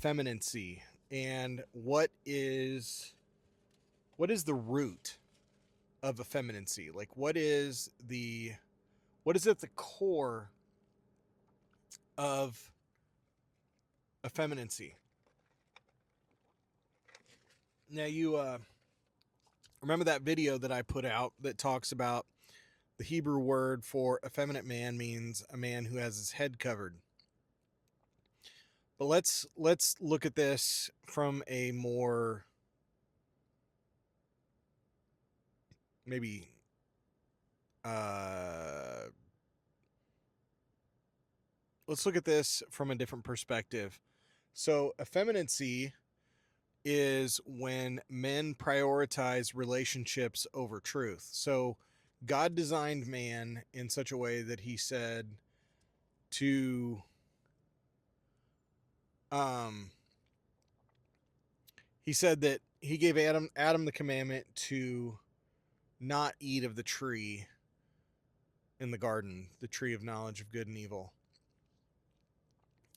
effeminacy and what is the root of effeminacy? Like what is at the core of effeminacy? Now you remember that video that I put out that talks about the Hebrew word for effeminate man means a man who has his head covered. But let's look at this from a more maybe uh let's look at this from a different perspective. So effeminacy is when men prioritize relationships over truth. So God designed man in such a way that to um he said that he gave Adam the commandment to not eat of the tree in the garden, the tree of knowledge of good and evil.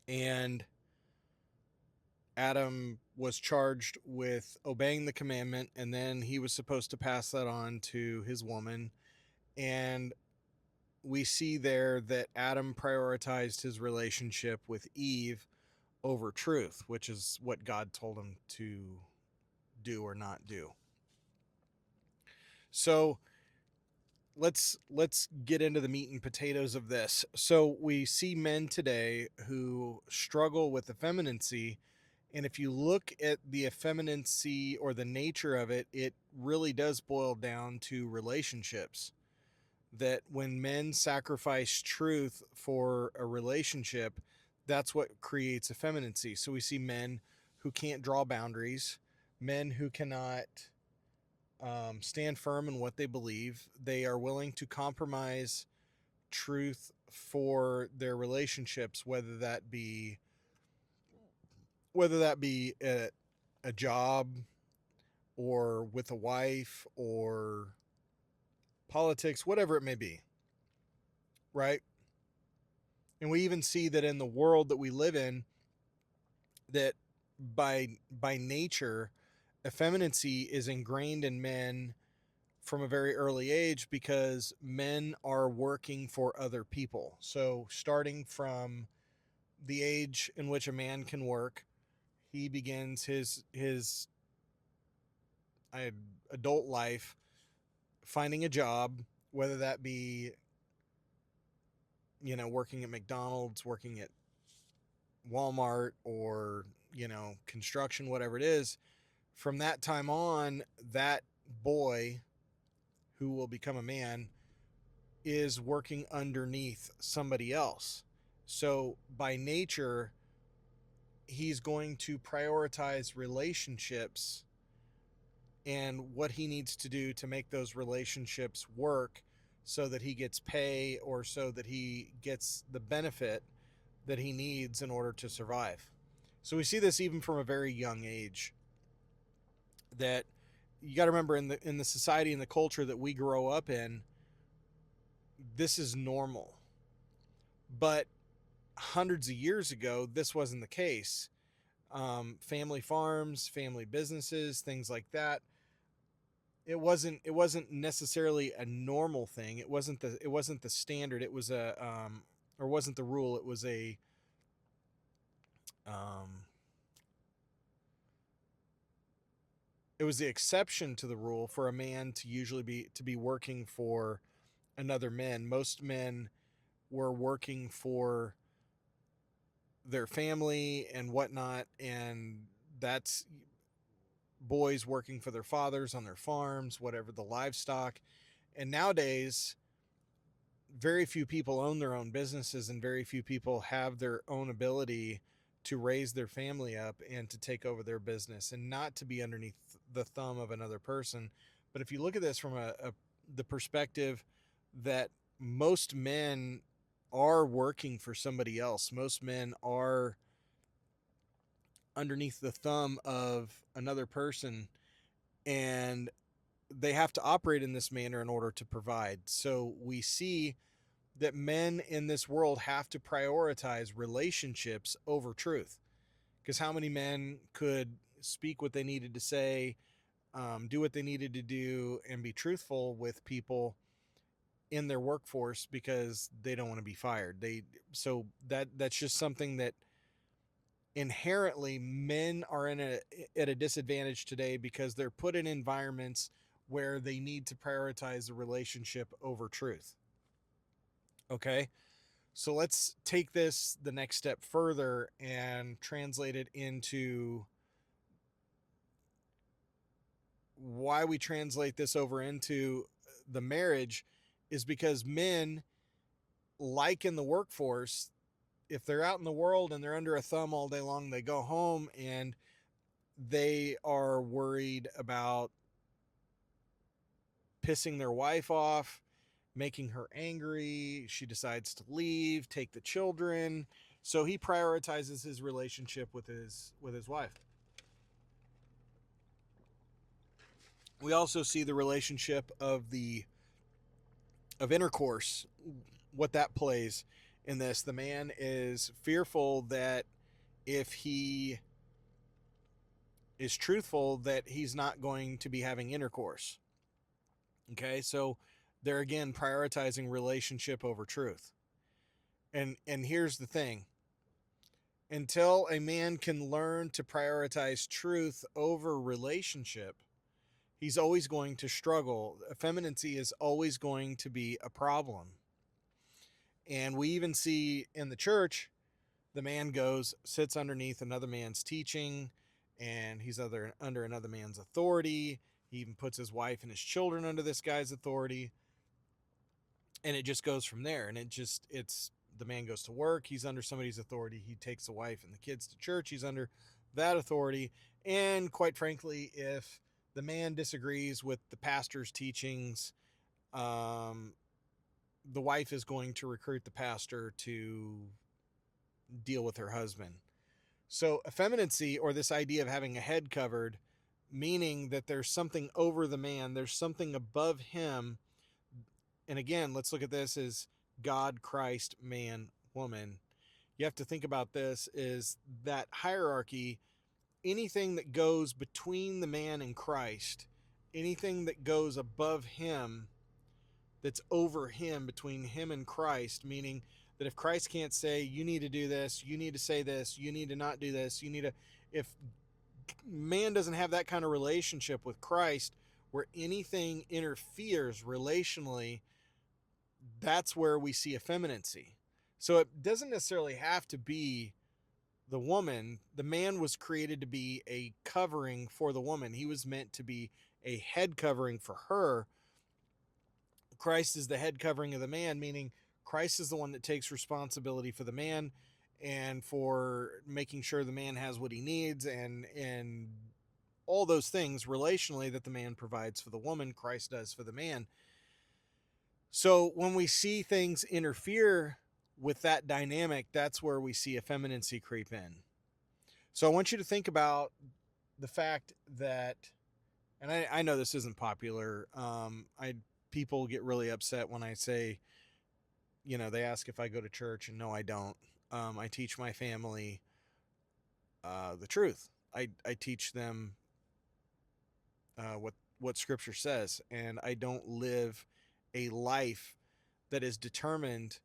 And Adam was charged with obeying the commandment, and then he was supposed to pass that on to his woman. And we see there that Adam prioritized his relationship with Eve over truth, which is what God told him to do or not do. So let's get into the meat and potatoes of this. So we see men today who struggle with effeminacy, and if you look at the effeminacy or the nature of it, it really does boil down to relationships. That when men sacrifice truth for a relationship, that's what creates effeminacy. So we see men who can't draw boundaries, men who cannot stand firm in what they believe. They are willing to compromise truth for their relationships, whether that be a job or with a wife or politics, whatever it may be, right? And we even see that in the world that we live in, that by nature, effeminacy is ingrained in men from a very early age because men are working for other people. So starting from the age in which a man can work, he begins his adult life finding a job, whether that be working at McDonald's, working at Walmart, or construction, whatever it is. From that time on, that boy who will become a man is working underneath somebody else. So by nature, he's going to prioritize relationships and what he needs to do to make those relationships work so that he gets pay or so that he gets the benefit that he needs in order to survive. So we see this even from a very young age, that you got to remember in the society and the culture that we grow up in, this is normal. But hundreds of years ago, this wasn't the case. Family farms, family businesses, things like that. It wasn't necessarily a normal thing. It wasn't the standard. It was or wasn't the rule. Um, it was the exception to the rule for a man to usually be working for another man. Most men were working for their family and whatnot, and that's boys working for their fathers on their farms, whatever, the livestock. And nowadays, very few people own their own businesses, and very few people have their own ability to raise their family up and to take over their business and not to be underneath the thumb of another person. But if you look at this from the perspective that most men are working for somebody else, most men are underneath the thumb of another person, and they have to operate in this manner in order to provide. So we see that men in this world have to prioritize relationships over truth, Because how many men could speak what they needed to say, do what they needed to do, and be truthful with people in their workforce because they don't want to be fired. That's just something that inherently men are at a disadvantage today because they're put in environments where they need to prioritize the relationship over truth. Okay? So let's take this the next step further and translate it into why we translate this over into the marriage is because men, like in the workforce, if they're out in the world and they're under a thumb all day long, they go home and they are worried about pissing their wife off, making her angry. She decides to leave, take the children. So he prioritizes his relationship with his wife. We also see the relationship of intercourse, what that plays in this. The man is fearful that if he is truthful, that he's not going to be having intercourse. Okay, so they're again prioritizing relationship over truth. And here's the thing. Until a man can learn to prioritize truth over relationship, he's always going to struggle. Effeminacy is always going to be a problem. And we even see in the church, the man goes, sits underneath another man's teaching, and he's under another man's authority. He even puts his wife and his children under this guy's authority. And it just goes from there. And it's the man goes to work, he's under somebody's authority. He takes the wife and the kids to church, he's under that authority. And quite frankly, if the man disagrees with the pastor's teachings, the wife is going to recruit the pastor to deal with her husband. So effeminacy, or this idea of having a head covered, meaning that there's something over the man, there's something above him. And again, let's look at this as God, Christ, man, woman. You have to think about this is that hierarchy, anything that goes between the man and Christ, anything that goes above him, that's over him, between him and Christ, meaning that if Christ can't say, you need to do this, you need to say this, you need to not do this, if man doesn't have that kind of relationship with Christ where anything interferes relationally, that's where we see effeminacy. So it doesn't necessarily have to be the woman. The man was created to be a covering for the woman. He was meant to be a head covering for her. Christ is the head covering of the man, meaning Christ is the one that takes responsibility for the man and for making sure the man has what he needs, and all those things relationally that the man provides for the woman, Christ does for the man. So when we see things interfere with that dynamic, that's where we see effeminacy creep in. So I want you to think about the fact that, and I know this isn't popular. People get really upset when I say, they ask if I go to church, and no, I don't. I teach my family the truth. I teach them what Scripture says, and I don't live a life that is determined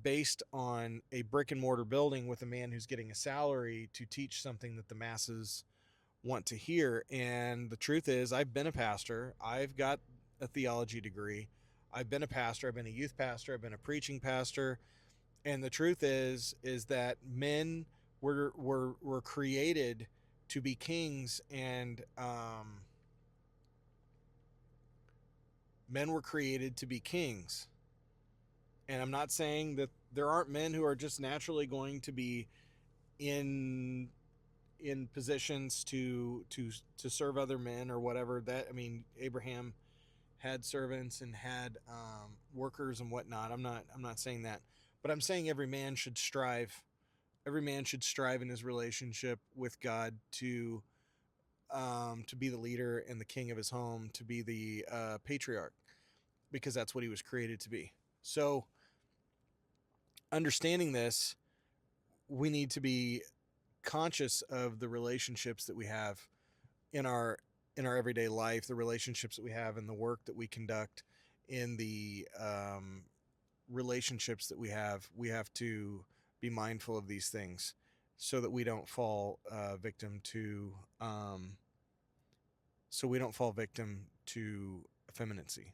based on a brick and mortar building with a man who's getting a salary to teach something that the masses want to hear. And the truth is, I've been a pastor. I've got a theology degree. I've been a pastor. I've been a youth pastor. I've been a preaching pastor. And the truth is that men were created to be kings, and men were created to be kings. And I'm not saying that there aren't men who are just naturally going to be in positions to serve other men or whatever. That, I mean, Abraham had servants and had workers and whatnot. I'm not saying that, but I'm saying every man should strive. Every man should strive in his relationship with God to be the leader and the king of his home, to be the patriarch, because that's what he was created to be. So, understanding this, we need to be conscious of the relationships that we have in our everyday life, the relationships that we have in the work that we conduct, in the relationships that we have to be mindful of these things so that we don't fall victim to effeminacy.